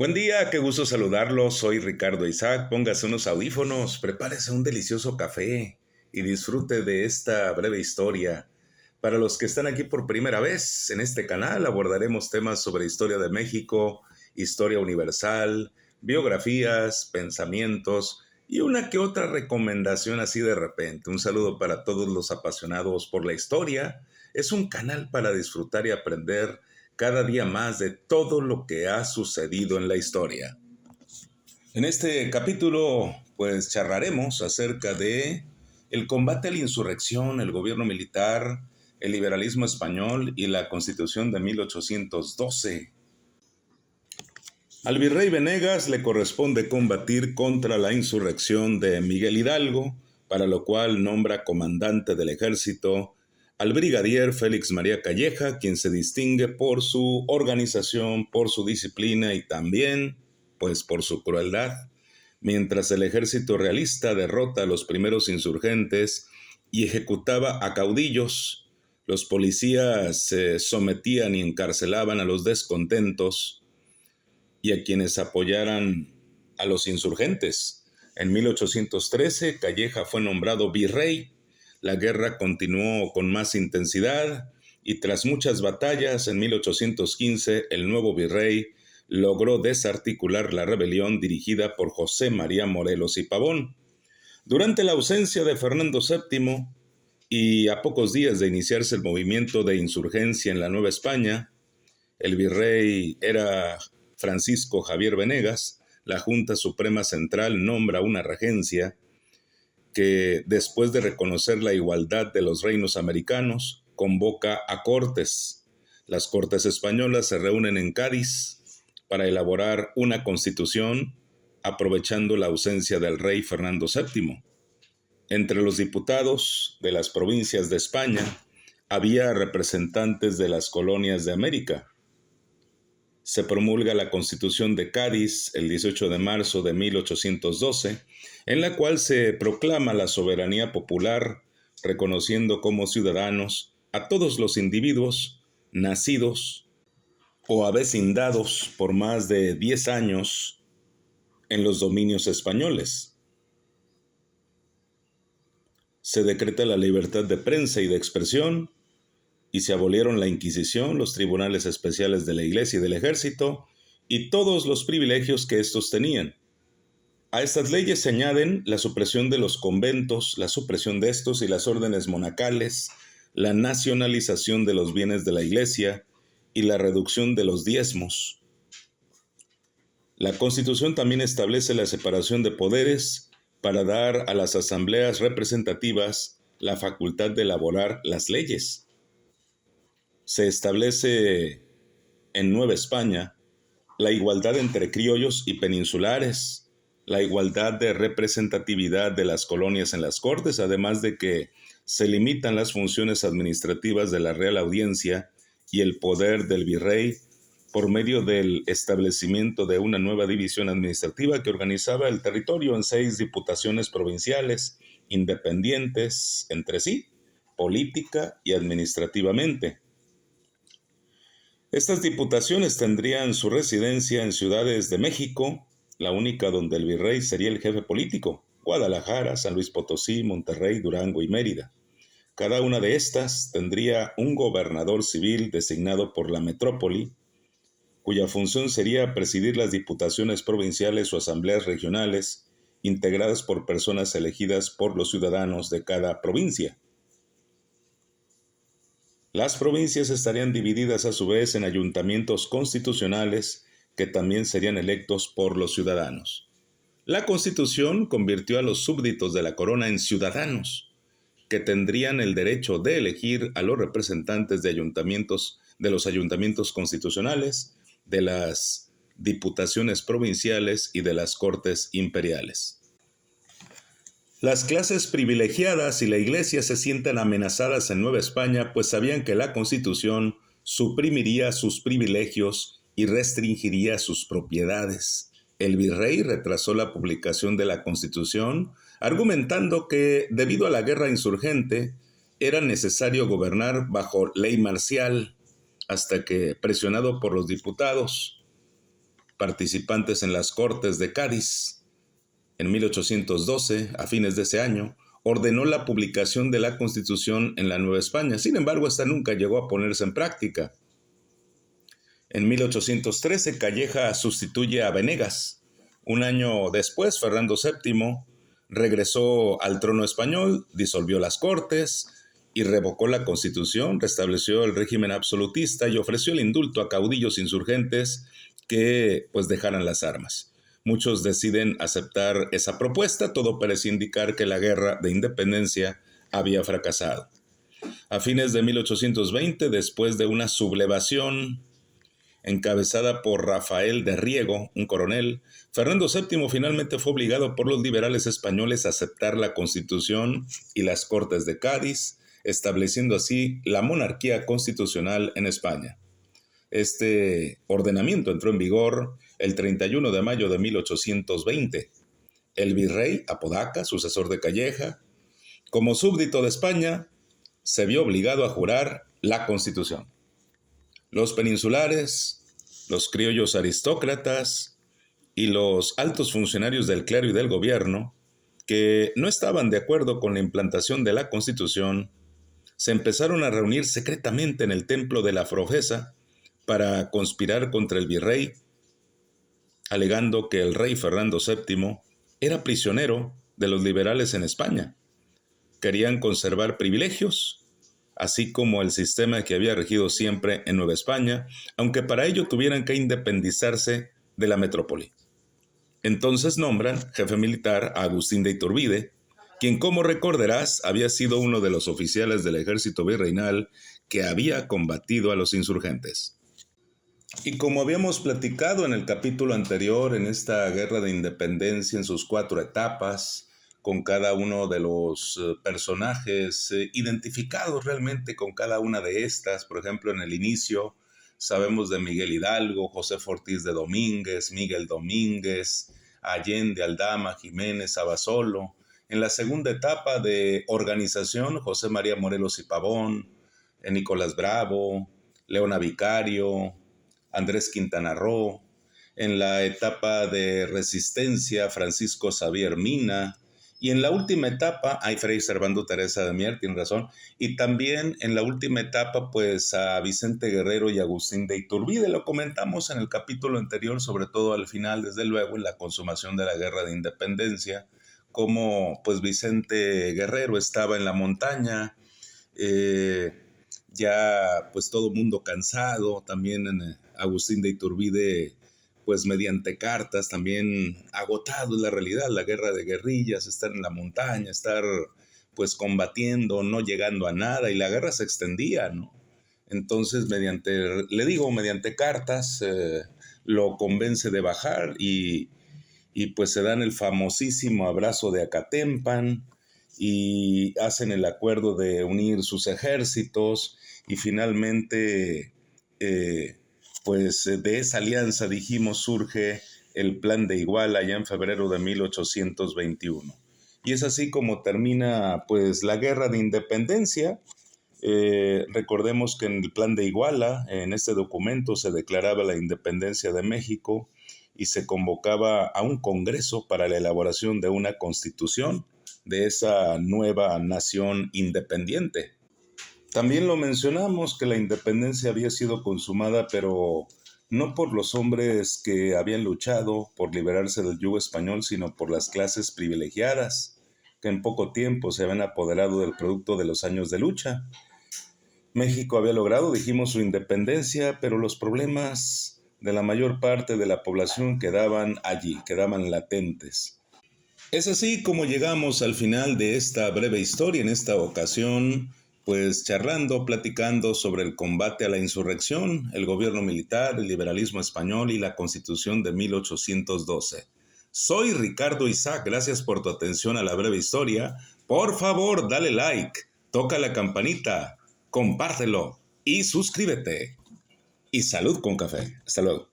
Buen día, qué gusto saludarlos. Soy Ricardo Isaac. Póngase unos audífonos, prepárese un delicioso café y disfrute de esta breve historia. Para los que están aquí por primera vez en este canal, abordaremos temas sobre historia de México, historia universal, biografías, pensamientos y una que otra recomendación así de repente. Un saludo para todos los apasionados por la historia. Es un canal para disfrutar y aprender cada día más de todo lo que ha sucedido en la historia. En este capítulo, pues charlaremos acerca de el combate a la insurrección, el gobierno militar, el liberalismo español y la Constitución de 1812. Al virrey Venegas le corresponde combatir contra la insurrección de Miguel Hidalgo, para lo cual nombra comandante del ejército al brigadier Félix María Calleja, quien se distingue por su organización, por su disciplina y también, pues, por su crueldad. Mientras el ejército realista derrota a los primeros insurgentes y ejecutaba a caudillos, los policías se sometían y encarcelaban a los descontentos y a quienes apoyaran a los insurgentes. En 1813, Calleja fue nombrado virrey. La guerra continuó con más intensidad y tras muchas batallas, en 1815, el nuevo virrey logró desarticular la rebelión dirigida por José María Morelos y Pavón. Durante la ausencia de Fernando VII y a pocos días de iniciarse el movimiento de insurgencia en la Nueva España, el virrey era Francisco Javier Venegas. La Junta Suprema Central nombra una regencia que, después de reconocer la igualdad de los reinos americanos, convoca a cortes. Las cortes españolas se reúnen en Cádiz para elaborar una constitución, aprovechando la ausencia del rey Fernando VII. Entre los diputados de las provincias de España había representantes de las colonias de América. Se promulga la Constitución de Cádiz el 18 de marzo de 1812, en la cual se proclama la soberanía popular, reconociendo como ciudadanos a todos los individuos nacidos o avecindados por más de 10 años en los dominios españoles. Se decreta la libertad de prensa y de expresión, y se abolieron la Inquisición, los tribunales especiales de la Iglesia y del Ejército, y todos los privilegios que estos tenían. A estas leyes se añaden la supresión de los conventos, la supresión de estos y las órdenes monacales, la nacionalización de los bienes de la Iglesia y la reducción de los diezmos. La Constitución también establece la separación de poderes para dar a las asambleas representativas la facultad de elaborar las leyes. Se establece en Nueva España la igualdad entre criollos y peninsulares, la igualdad de representatividad de las colonias en las Cortes, además de que se limitan las funciones administrativas de la Real Audiencia y el poder del virrey por medio del establecimiento de una nueva división administrativa que organizaba el territorio en 6 diputaciones provinciales, independientes entre sí, política y administrativamente. Estas diputaciones tendrían su residencia en ciudades de México, la única donde el virrey sería el jefe político: Guadalajara, San Luis Potosí, Monterrey, Durango y Mérida. Cada una de estas tendría un gobernador civil designado por la metrópoli, cuya función sería presidir las diputaciones provinciales o asambleas regionales, integradas por personas elegidas por los ciudadanos de cada provincia. Las provincias estarían divididas a su vez en ayuntamientos constitucionales que también serían electos por los ciudadanos. La Constitución convirtió a los súbditos de la corona en ciudadanos, que tendrían el derecho de elegir a los representantes de los ayuntamientos constitucionales, de las diputaciones provinciales y de las Cortes imperiales. Las clases privilegiadas y la Iglesia se sienten amenazadas en Nueva España, pues sabían que la Constitución suprimiría sus privilegios y restringiría sus propiedades. El virrey retrasó la publicación de la Constitución, argumentando que, debido a la guerra insurgente, era necesario gobernar bajo ley marcial, hasta que, presionado por los diputados, participantes en las Cortes de Cádiz. En 1812, a fines de ese año, ordenó la publicación de la Constitución en la Nueva España. Sin embargo, esta nunca llegó a ponerse en práctica. En 1813, Calleja sustituye a Venegas. Un año después, Fernando VII regresó al trono español, disolvió las Cortes y revocó la Constitución, restableció el régimen absolutista y ofreció el indulto a caudillos insurgentes que dejaran las armas. Muchos deciden aceptar esa propuesta, todo parece indicar que la guerra de independencia había fracasado. A fines de 1820, después de una sublevación encabezada por Rafael de Riego, un coronel, Fernando VII finalmente fue obligado por los liberales españoles a aceptar la Constitución y las Cortes de Cádiz, estableciendo así la monarquía constitucional en España. Este ordenamiento entró en vigor el 31 de mayo de 1820. El virrey Apodaca, sucesor de Calleja, como súbdito de España, se vio obligado a jurar la Constitución. Los peninsulares, los criollos aristócratas y los altos funcionarios del clero y del gobierno, que no estaban de acuerdo con la implantación de la Constitución, se empezaron a reunir secretamente en el templo de la Profesa para conspirar contra el virrey, alegando que el rey Fernando VII era prisionero de los liberales en España. Querían conservar privilegios, así como el sistema que había regido siempre en Nueva España, aunque para ello tuvieran que independizarse de la metrópoli. Entonces nombran jefe militar a Agustín de Iturbide, quien, como recordarás, había sido uno de los oficiales del ejército virreinal que había combatido a los insurgentes. Y como habíamos platicado en el capítulo anterior, en esta guerra de independencia en sus 4 etapas, con cada uno de los personajes identificados realmente con cada una de estas. Por ejemplo, en el inicio sabemos de Miguel Hidalgo, José Ortiz de Domínguez, Miguel Domínguez, Allende, Aldama, Jiménez, Abasolo. En la segunda etapa de organización, José María Morelos y Pavón, Nicolás Bravo, Leona Vicario, Andrés Quintana Roo. En la etapa de resistencia, Francisco Xavier Mina. Y en la última etapa, Fray Servando Teresa de Mier, tiene razón, y también en la última etapa, a Vicente Guerrero y Agustín de Iturbide. Lo comentamos en el capítulo anterior, sobre todo al final, desde luego, en la consumación de la Guerra de Independencia, cómo Vicente Guerrero estaba en la montaña, ya todo el mundo cansado, también en Agustín de Iturbide, mediante cartas, también agotado es la realidad, la guerra de guerrillas, estar en la montaña, estar combatiendo, no llegando a nada, y la guerra se extendía, ¿no? Entonces, mediante cartas, lo convence de bajar y se dan el famosísimo abrazo de Acatempan y hacen el acuerdo de unir sus ejércitos y finalmente de esa alianza, surge el Plan de Iguala ya en febrero de 1821. Y es así como termina la Guerra de Independencia. Recordemos que en el Plan de Iguala, en este documento, se declaraba la independencia de México y se convocaba a un congreso para la elaboración de una constitución de esa nueva nación independiente. También lo mencionamos que la independencia había sido consumada, pero no por los hombres que habían luchado por liberarse del yugo español, sino por las clases privilegiadas, que en poco tiempo se habían apoderado del producto de los años de lucha. México había logrado, su independencia, pero los problemas de la mayor parte de la población quedaban allí, quedaban latentes. Es así como llegamos al final de esta breve historia, en esta ocasión, charlando, platicando sobre el combate a la insurrección, el gobierno militar, el liberalismo español y la Constitución de 1812. Soy Ricardo Isaac, gracias por tu atención a la breve historia. Por favor, dale like, toca la campanita, compártelo y suscríbete. Y salud con café. Hasta luego.